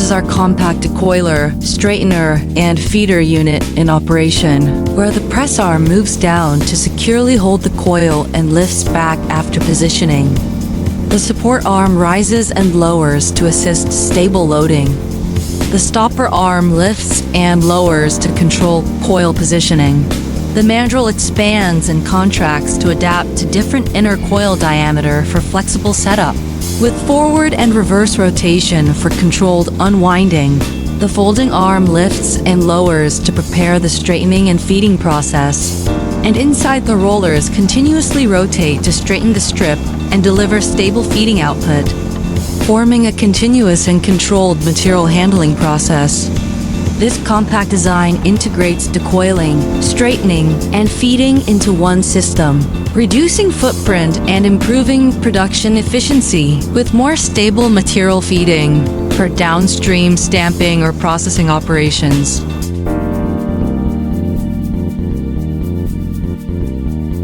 is our compact decoiler, straightener, and feeder unit in operation, where the press arm moves down to securely hold the coil and lifts back after positioning. The support arm rises and lowers to assist stable loading. The stopper arm lifts and lowers to control coil positioning. The mandrel expands and contracts to adapt to different inner coil diameter for flexible setup. With forward and reverse rotation for controlled unwinding, the folding arm lifts and lowers to prepare the straightening and feeding process. And inside the rollers continuously rotate to straighten the strip and deliver stable feeding output, forming a continuous and controlled material handling process. This compact design integrates decoiling, straightening, and feeding into one system, reducing footprint and improving production efficiency with more stable material feeding for downstream stamping or processing operations.